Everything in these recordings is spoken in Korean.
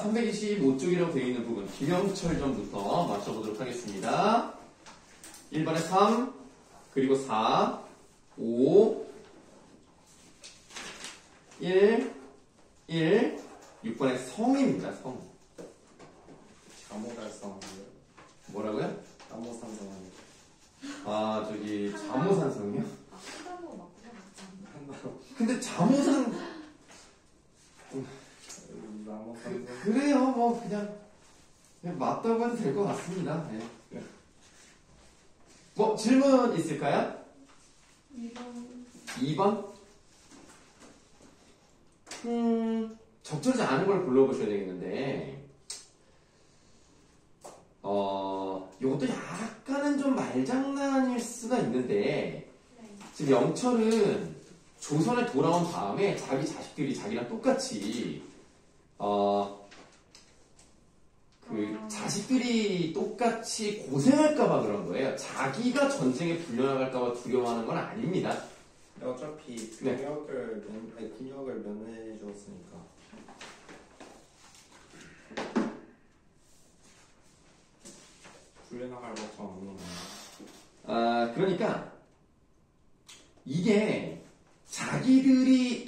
325쪽이라고 되어 있는 부분 김영철 점부터 맞춰보도록 하겠습니다. 1번에 3, 그리고 4, 5, 1, 6번에 성입니다. 성. 자모달성이요. 뭐라고요? 자모산성이요. 아, 저기 자모산성이요? 아, 한단어 맞구나. 근데 자모산 자모산성. 그래요. 뭐 그냥 맞다고 해도 될 것 같습니다. 네. 뭐 질문 있을까요? 2번? 적절하지 않은 걸 불러보셔야 되겠는데, 요것도 약간은 좀 말장난일 수가 있는데, 지금 영철은 조선에 돌아온 다음에 자기 자식들이 자기랑 똑같이, 자식들이 똑같이 고생할까봐 그런 거예요. 자기가 전쟁에 불려나갈까봐 두려워하는 건 아닙니다. 어차피 네. 군역을 면회해 주었으니까. 불려나갈 것처럼 없는 거예요. 그러니까 이게 자기가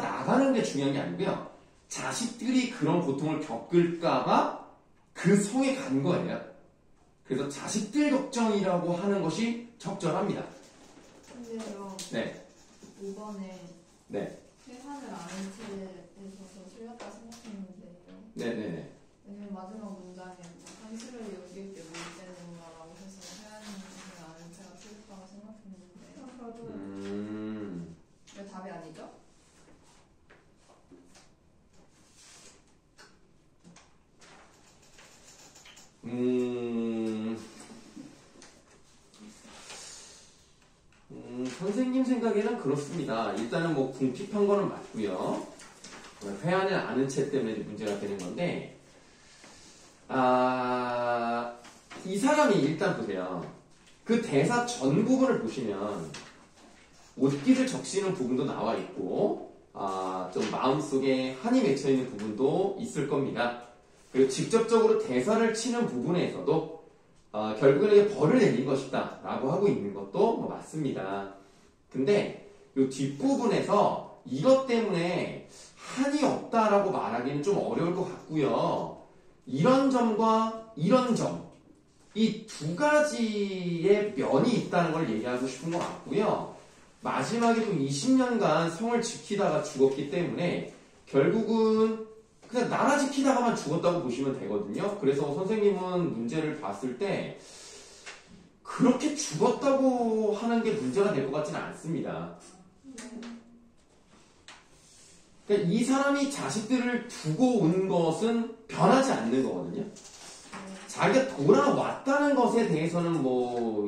나가는 게 중요한 게 아니고요. 자식들이 그런 고통을 겪을까봐 그 성에 간 거예요. 그래서 자식들 걱정이라고 하는 것이 적절합니다. 근데요. 네. 5번에 네. 회한을 아는 채에서 저 틀렸다 생각했는데요. 네네네. 왜냐면 마지막 문장에 한시를 여길 때 문제는가라고 해서 회한을 아는 채가 틀렸다고 생각했는데. 왜 답이 아니죠? 선생님 생각에는 그렇습니다. 일단은 뭐 궁핍한 거는 맞고요. 회한을 아는 채 때문에 문제가 되는 건데, 이 사람이 일단 보세요. 그 대사 전 부분을 보시면 옷깃을 적시는 부분도 나와 있고, 좀 마음속에 한이 맺혀 있는 부분도 있을 겁니다. 그리고 직접적으로 대사를 치는 부분에서도 결국에는 이게 벌을 내린 것이다 라고 하고 있는 것도 뭐 맞습니다. 근데 이 뒷부분에서 이것 때문에 한이 없다라고 말하기는 좀 어려울 것 같고요. 이런 점과 이런 점, 이 두 가지의 면이 있다는 걸 얘기하고 싶은 것 같고요. 마지막에 또 20년간 성을 지키다가 죽었기 때문에 결국은 그냥 나라 지키다가만 죽었다고 보시면 되거든요. 그래서 선생님은 문제를 봤을 때 그렇게 죽었다고 하는 게 문제가 될 것 같지는 않습니다. 그러니까 이 사람이 자식들을 두고 온 것은 변하지 않는 거거든요. 자기가 돌아왔다는 것에 대해서는 뭐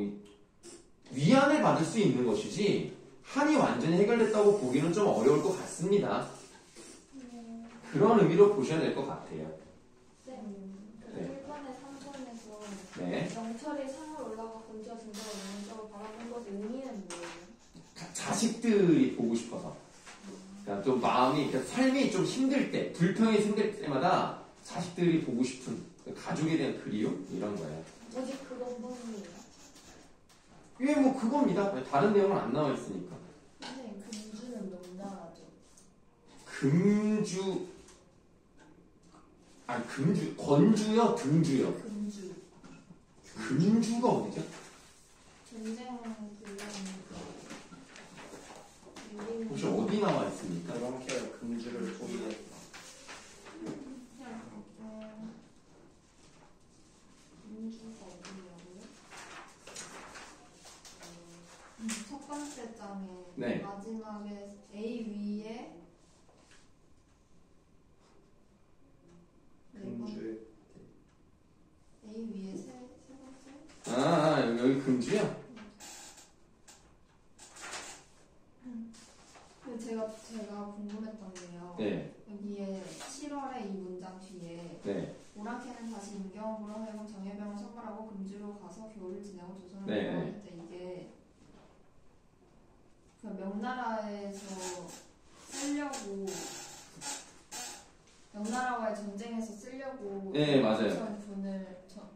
위안을 받을 수 있는 것이지 한이 완전히 해결됐다고 보기는 좀 어려울 것 같습니다. 그런 의미로 보셔야 될 것 같아요. 네. 네. 1번에 3번에서 네. 영철이 상을 올라가 건지와 증거가 있는 쪽을 바라본 것의 의미는 뭐예요? 자식들이 보고 싶어서. 그러니까 좀 마음이, 그러니까 삶이 좀 힘들 때, 불평이 생길 때마다 자식들이 보고 싶은 가족에 대한 그리움? 이런 거예요. 오직 그것뿐이에요. 예, 뭐 그겁니다. 다른 내용은 안 나와 있으니까. 선생님, 금주는 명나라죠. 건주요? 등주요? 금주. 금주가 어디죠? 전쟁 혹시 어디 나와 있습니까? 이렇게 금주를 소유했다. 금주가 어디냐고요? 첫 번째 장에 네. 마지막에 A 위에 금주의 A 위에 세 번째? 여기 금주요? 제가 궁금했던 게요. 네. 여기에 7월에 이 문장 뒤에 네. 오랑캐는 다시 임경으로 하여금 정예병을 선발하고 금주로 가서 겨울을 지내고 조선을 네. 돌아올 때 이게 그 명나라에서 살려고 명나라와의 전쟁에서 쓰려고 네, 맞아요.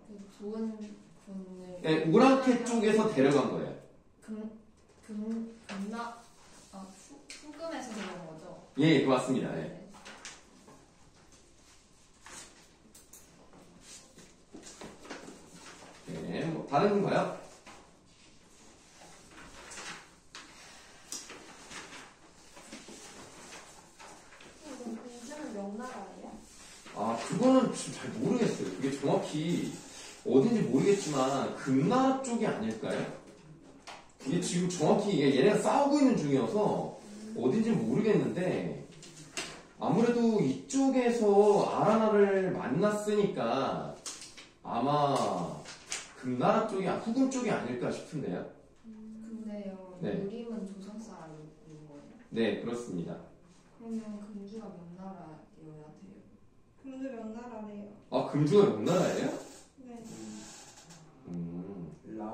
그 좋은 군을 네, 오랑캐 쪽에서 데려간 거예요. 후금에서 데려간 거죠. 예, 맞습니다. 예. 네, 뭐 다른 건가요? 공주는 명나라예요? 아, 그거는 좀 잘 모르겠어요. 그게 정확히 어딘지 모르겠지만 금나라 쪽이 아닐까요? 이게 지금 정확히 얘네가 싸우고 있는 중이어서 어딘지 모르겠는데 아무래도 이쪽에서 아라나를 만났으니까 아마 금나라 쪽이 후금 쪽이 아닐까 싶은데요. 근데요, 네. 유림은 조선 사람인 거예요. 네, 그렇습니다. 그러면 금주가 명나라여야 돼요. 공주 명나라래요. 아, 금주가 명나라예요? 네.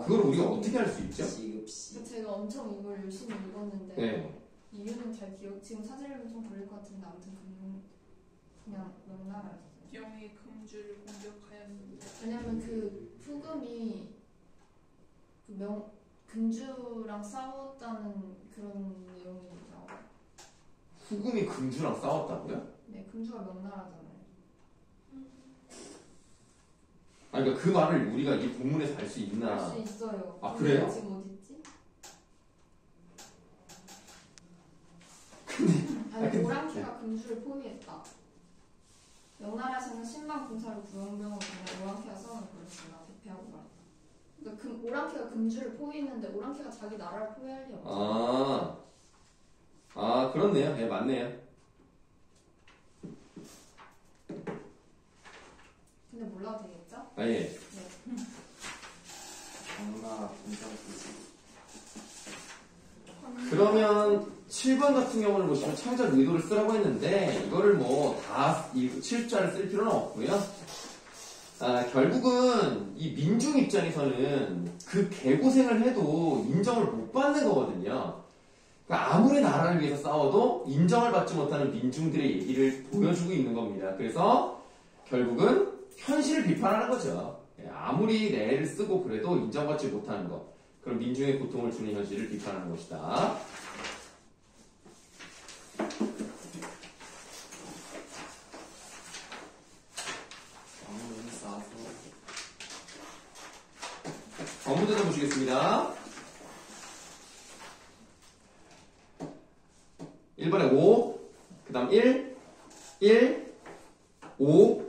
그걸 우리가 어떻게 알 수 있죠? 시급시. 제가 엄청 이걸 열심히 읽었는데 네. 이유는 잘 지금 찾으려면 좀 걸릴 것 같은데 아무튼 그냥 명나라였어요. 영이 금주를 공격하였는데 왜냐면 그 후금이 금주랑 싸웠다는 그런 내용이 나와요. 후금이 금주랑 싸웠다고요? 네, 금주가 명나라잖아요. 아니, 그러니까 그 말을 우리가 이 본문에서 알 수 있나? 알 수 있어요. 아, 근데 그래요? 지금 어딨지? 근데 오랑캐가 금주를 포위했다. 명나라에서는 10만 군사를 구용병을 보내 오랑캐가 싸우는 그랬습니다. 대패하고 말았다. 그러니까 오랑캐가 금주를 포위했는데 오랑캐가 자기 나라를 포위할 리 없죠. 아, 그렇네요. 예, 맞네요. 근데 몰라도 되겠죠? 아, 예. 명나라 분장기지. 그러면 7번 같은 경우를 보시면 창작 의도를 쓰라고 했는데 이거를 뭐 다 7자를 쓸 필요는 없고요. 결국은 이 민중 입장에서는 그 개고생을 해도 인정을 못 받는 거거든요. 그러니까 아무리 나라를 위해서 싸워도 인정을 받지 못하는 민중들의 얘기를 보여주고 있는 겁니다. 그래서 결국은 현실을 비판하는 거죠. 아무리 애를 쓰고 그래도 인정받지 못하는 것. 그럼 민중의 고통을 주는 현실을 비판하는 것이다. 왕눈 싸서. 문제도 보시겠습니다. 1번에 5, 그 다음 1, 5,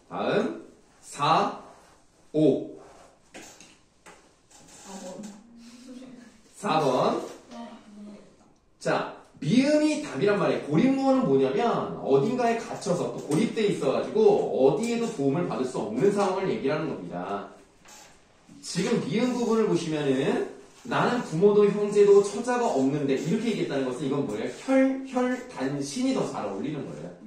다음 4, 5. 4번. 자, 미음이 답이란 말이에요. 고립무어는 뭐냐면 어딘가에 갇혀서 또 고립돼 있어가지고 어디에도 도움을 받을 수 없는 상황을 얘기하는 겁니다. 지금 미음 부분을 보시면은 나는 부모도 형제도 처자가 없는데 이렇게 얘기했다는 것은 이건 뭐예요? 혈단신이 더 잘 어울리는 거예요.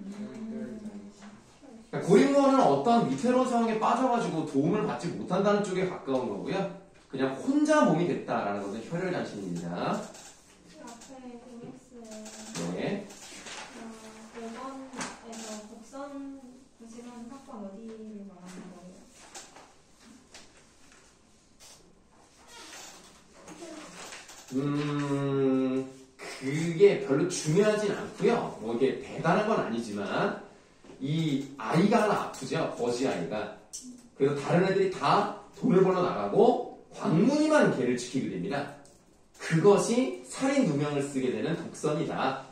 그러니까 고립무어는 어떤 위태로운 상황에 빠져가지고 도움을 받지 못한다는 쪽에 가까운 거고요. 그냥 혼자 몸이 됐다라는 것은 혈혈단신입니다. 앞에 공엑스에 네. 5번에서 곡선 지금 사건 어디를 말하는 거예요? 그게 별로 중요하진 않고요. 뭐 이게 대단한 건 아니지만 이 아이가 하나 아프죠. 거지 아이가. 그래서 다른 애들이 다 돈을 벌러 나가고 광문이만 걔를 지키게 됩니다. 그것이 살인 누명을 쓰게 되는 독선이다.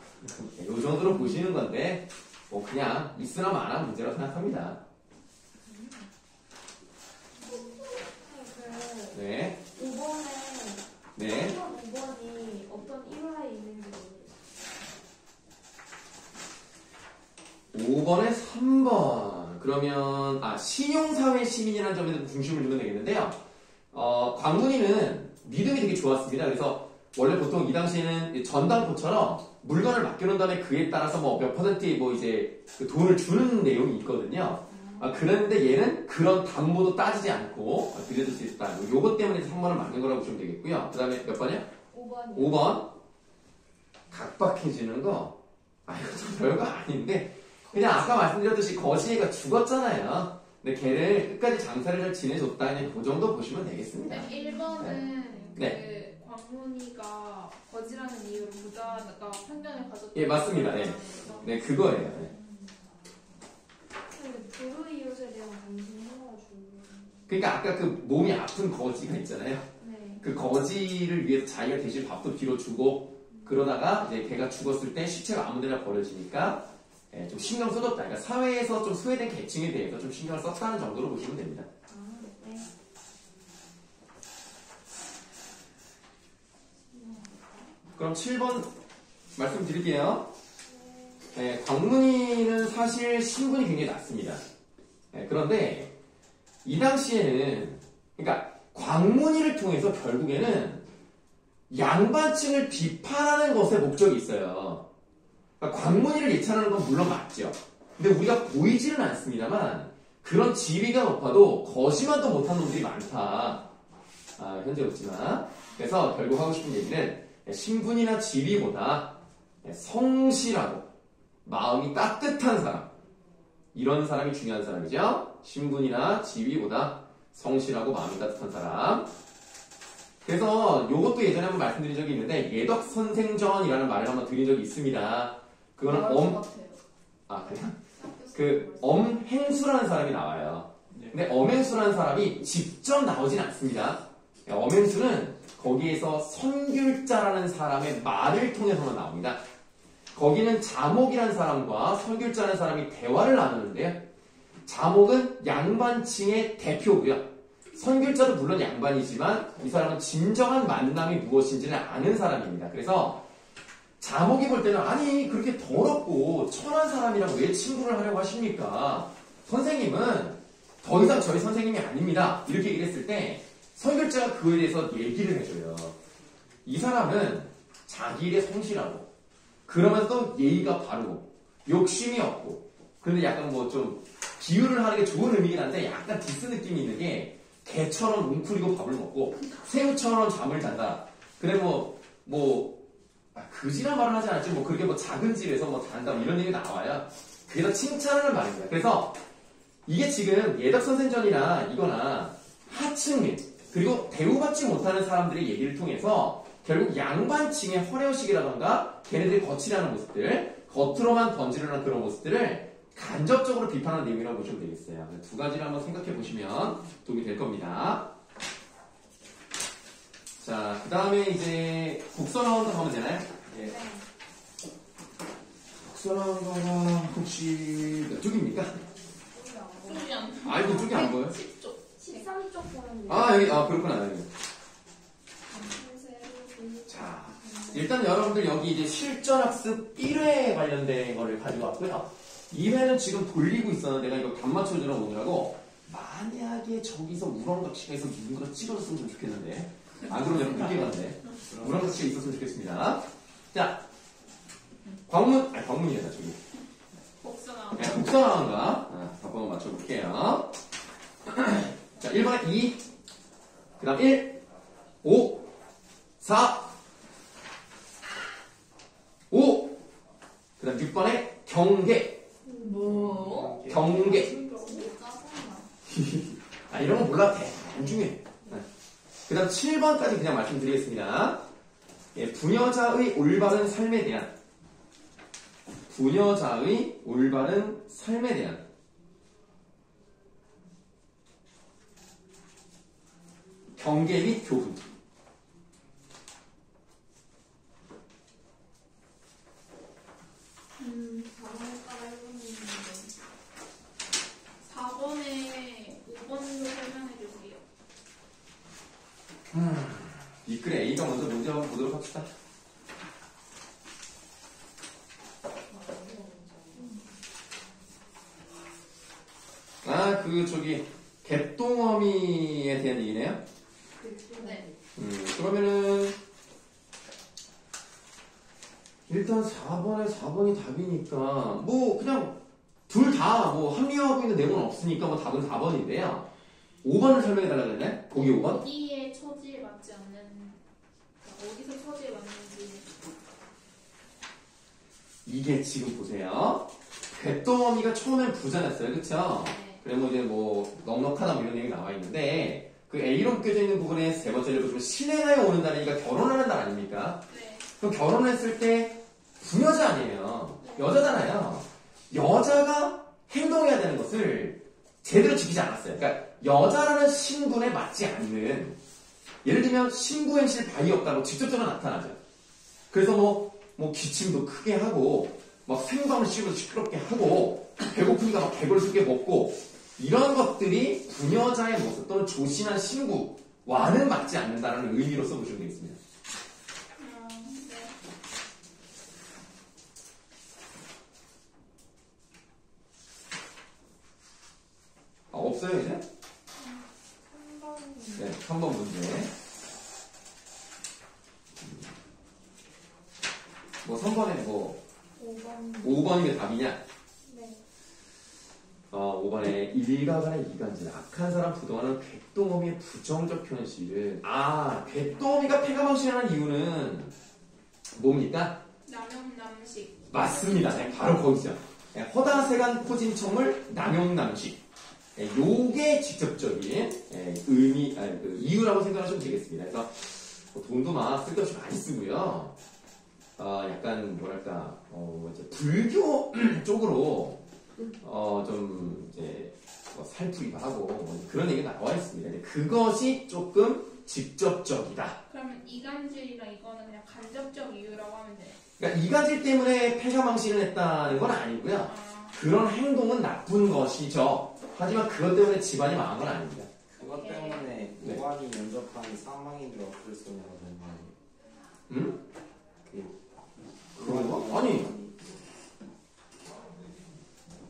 이 정도로 보시는 건데 뭐 그냥 있으나 마나 문제라고 생각합니다. 네. 5번에 네. 5번이 어떤 일화에 있는지 모르겠어요. 5번에 3번. 그러면 신용사회 시민이라는 점에 좀 중심을 두면 되겠는데요. 광문이는 믿음이 되게 좋았습니다. 그래서 원래 보통 이 당시에는 전당포처럼 물건을 맡겨놓은 다음에 그에 따라서 뭐 몇 퍼센트의 뭐 이제 그 돈을 주는 내용이 있거든요. 그런데 얘는 그런 담보도 따지지 않고 드려줄 수 있다. 요것 때문에 3번을 맞는 거라고 보시면 되겠고요. 그 다음에 몇 번이요? 5번이요. 5번. 각박해지는 거. 이거 좀 별거 아닌데 그냥 아까 말씀드렸듯이 거지애가 죽었잖아요. 근데 걔를 끝까지 장사를 잘 지내줬다. 그냥 그 정도 보시면 되겠습니다. 근데 1번은 네. 그 광문이가 거지라는 이유로 부자가 편견을 가졌다. 예, 맞습니다. 네. 네, 그거예요. 네. 부르 이웃에 대한 관심이 해가지고. 그러니까 아까 그 몸이 아픈 거지가 있잖아요. 네. 그 거지를 위해서 자기가 대신 밥도 빌어주고 그러다가 이제 걔가 죽었을 때 시체가 아무데나 버려지니까 예, 좀 신경 써줬다. 그러니까 사회에서 좀 소외된 계층에 대해서 좀 신경을 썼다는 정도로 보시면 됩니다. 아, 네. 그럼 7번 말씀드릴게요. 네, 광문이는 사실 신분이 굉장히 낮습니다. 네, 그런데 이 당시에는 그러니까 광문이를 통해서 결국에는 양반층을 비판하는 것에 목적이 있어요. 그러니까 광문이를 예찬하는 건 물론 맞죠. 근데 우리가 보이지는 않습니다만 그런 지위가 높아도 거시만도 못한 놈들이 많다. 현재 없지만. 그래서 결국 하고 싶은 얘기는 신분이나 지위보다 성실하고 마음이 따뜻한 사람, 이런 사람이 중요한 사람이죠. 신분이나 지위보다 성실하고 마음이 따뜻한 사람. 그래서 이것도 예전에 한번 말씀드린 적이 있는데 예덕선생전이라는 말을 한번 드린 적이 있습니다. 그거는 그래요? 그 엄행수라는 사람이 나와요. 근데 엄행수라는 사람이 직접 나오진 않습니다. 엄행수는 거기에서 선귤자라는 사람의 말을 통해서만 나옵니다. 거기는 자목이라는 사람과 선귤자라는 사람이 대화를 나누는데요. 자목은 양반층의 대표고요. 선귤자도 물론 양반이지만 이 사람은 진정한 만남이 무엇인지를 아는 사람입니다. 그래서 자목이 볼 때는 아니 그렇게 더럽고 천한 사람이랑 왜 친구를 하려고 하십니까? 선생님은 더 이상 저희 선생님이 아닙니다. 이렇게 얘기를 했을 때 선결자가 그거에 대해서 얘기를 해줘요. 이 사람은 자기 일에 성실하고 그러면서 또 예의가 바르고 욕심이 없고 그런데 약간 뭐 좀 비유를 하는 게 좋은 의미긴 한데 약간 디스 느낌이 있는 게 개처럼 웅크리고 밥을 먹고 새우처럼 잠을 잔다. 그래 그지란 말은 하지 않았지 그렇게 작은 집에서 잔다 이런 얘기 나와요. 그게 다 칭찬하는 말입니다. 그래서 이게 지금 예덕선생전이나 이거나 하층민 그리고 대우받지 못하는 사람들의 얘기를 통해서 결국 양반층의 허례허식이라던가 걔네들이 거칠하는 모습들 겉으로만 던지려는 그런 모습들을 간접적으로 비판하는 내용이라고 보시면 되겠어요. 두 가지를 한번 생각해 보시면 도움이 될 겁니다. 자, 그 다음에 이제 국선언어 가면 되나요? 예. 국선언어가 혹시 몇 쪽입니까? 쪽이 안 아이고, 쪽이 안 보여요? 10쪽. 13쪽 보는데. 여기, 그렇구나. 여기. 자, 일단 여러분들 여기 이제 실전학습 1회 관련된 거를 가지고 왔고요. 2회는 지금 돌리고 있었는데 내가 이거 감 맞춰주러 오느라고 만약에 저기서 우렁각시가 누군가 찍어줬으면 좀 좋겠는데 안 그러면 여러분 늦게 가는데 우렁각시가 있었으면 좋겠습니다. 자, 광문이래다 저기. 복숭아. 네, 복선왕과 한번 맞춰볼게요. 자, 1번에 2, 그 다음 1, 5, 4, 5, 그 다음 6번에 경계. 뭐? 경계. 진짜 짜증나. 이런 거 몰라도 돼. 안 중요해. 그 다음 7번까지 그냥 말씀드리겠습니다. 예, 부녀자의 올바른 삶에 대한 부녀자의 올바른 삶에 대한 경계 및 교훈. 다음에다가 1번은 4번에 5번도 설명해 주세요. 이 글에 A가 먼저 문제 한번 보도록 합시다. 갯동어미에 대한 얘기네요. 네. 그러면은 일단 4번이 답이니까 그냥 둘 다 합리화하고 있는 내용은 없으니까 답은 4번인데요. 5번을 설명해달라고 했네? 보기 5번? 어디에 처지에 맞지 않는, 어디서 처지에 맞는지. 이게 지금 보세요. 갯더미가 처음엔 부자였어요. 그쵸? 네. 그래 뭐 이제 뭐 넉넉하다 뭐 이런 얘기 나와 있는데 그 A로 껴져 있는 부분에 세 번째를 보시면 신행하여 오는 달이니까 결혼하는 달 아닙니까? 네. 그럼 결혼했을 때 부녀자 아니에요. 여자잖아요. 여자가 행동해야 되는 것을 제대로 지키지 않았어요. 그러니까 여자라는 신분에 맞지 않는, 예를 들면 신부행실 바위 없다고 직접적으로 나타나죠. 그래서 뭐 기침도 크게 하고 막 생방을 씹어서 시끄럽게 하고 배고프니까 막 개걸스럽게 먹고 이런 것들이 부녀자의 모습 또는 조신한 신부와는 맞지 않는다는 의미로 써보시면 되겠습니다. 네. 없어요 이제? 3번. 네, 3번 문제. 뭐 3번에 뭐 5번. 5번이 답이냐? 네. 5번에 일가간의 이간질, 악한 사람 부동하는 갯동어미의 부정적 현실은, 갯동어미가 폐가망신하는 이유는 뭡니까? 남용남식. 맞습니다. 네, 바로 거기죠. 네, 허다세간 포진청을 남용남식. 네, 요게 직접적인 의미, 그 이유라고 생각하시면 되겠습니다. 그래서 뭐 돈도 막 쓸데없이 많이 쓰고요. 약간 뭐랄까, 이제 불교 쪽으로 좀 이제 뭐 살풀이도 하고 뭐 그런 얘기가 나와 있습니다. 근데 그것이 조금 직접적이다. 그러면 이간질이랑 이거는 그냥 간접적 이유라고 하면 돼요. 그러니까 이간질 때문에 폐가망신을 했다는 건 아니고요. 아, 그런 행동은 나쁜 것이죠. 하지만 그것 때문에 집안이 망한 건 아닙니다. 그것 때문에 네. 무한히 면접한 사망인들 어쩔 수 없냐는 말이에요. 응? 그 그런 거? 아니,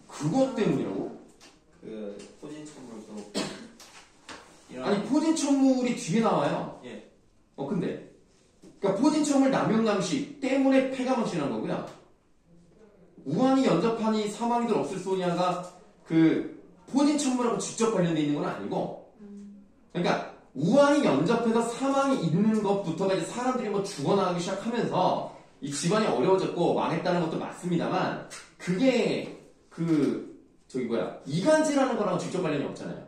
그것 때문이라고? 그 포진천물도 이런 아니, 포진천물이 뒤에 나와요. 예. 근데. 그러니까 포진천물 남용남식 때문에 폐가망신한 거고요. 우한이 연접하니 사망이들 없을 소냐가 그 포진천물하고 직접 관련되어 있는 건 아니고, 그러니까 우한이 연접해서 사망이 있는 것부터가 이제 사람들이 뭐 죽어나가기 시작하면서 이 집안이 어려워졌고 망했다는 것도 맞습니다만, 그게 이간질하는 거랑 직접 관련이 없잖아요.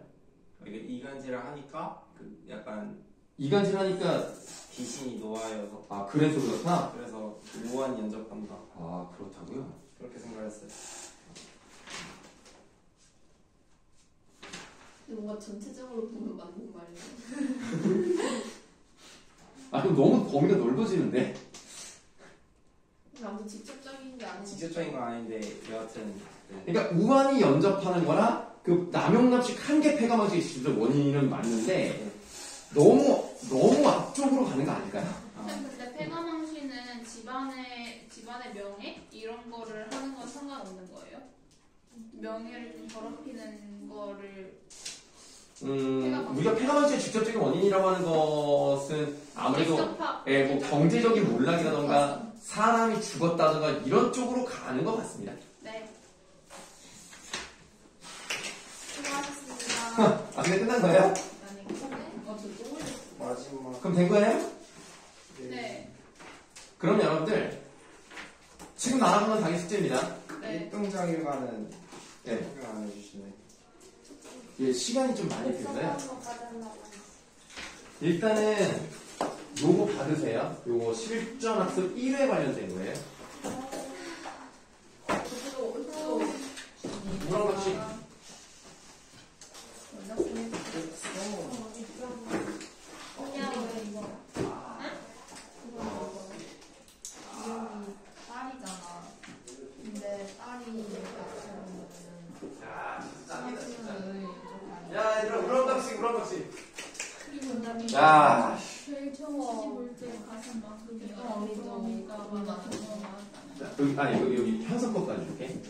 이게 이간질을 하니까 그 약간 이간질 하니까, 귀신이 노아여서 그래서 그렇다? 그래서 무한히 연접한다 그렇다고요? 그렇게 생각했어요. 뭔가 전체적으로 보면 맞는 말이에요. 그럼 너무 범위가 넓어지는데? 아무튼 직접적인 게 아니지. 직접적인 건 아닌데 여하튼 그러니까 우한이 연접하는 거나 그 남용남식 한계 폐가망식의 직접 원인은 맞는데 너무 앞쪽으로 가는 거 아닐까요? 근데 폐가망신은 집안의 명예 이런 거를 하는 건 상관없는 거예요? 명예를 좀 더럽히는 거를 우리가 폐가망신의 직접적인 원인이라고 하는 것은 아무래도 뭐 경제적인 몰락이라던가 사람이 죽었다던가 이런 쪽으로 가는 것 같습니다. 네. 수고하셨습니다. 근데 끝난 거예요? 아니, 저또 올렸어. 마지막 그럼 된 거예요? 네. 그럼 여러분들 지금 나가는 건 당연히 숙제입니다. 네. 1등장일과는 네. 설명 안 해주시네. 예, 시간이 좀 많이 들어요. 받았나 일단은 요거 받으세요. 요거 실전학습 1회 관련된 거예요. 뭐랑 같이 딸이잖아. 근데 딸이 야, 얘들아, 우렁각시. 그리고 야, 제일 처음 시집 올 때 가슴 막 그게 언니도 언니가 엄마 막 여기 현석 것까지 줄게.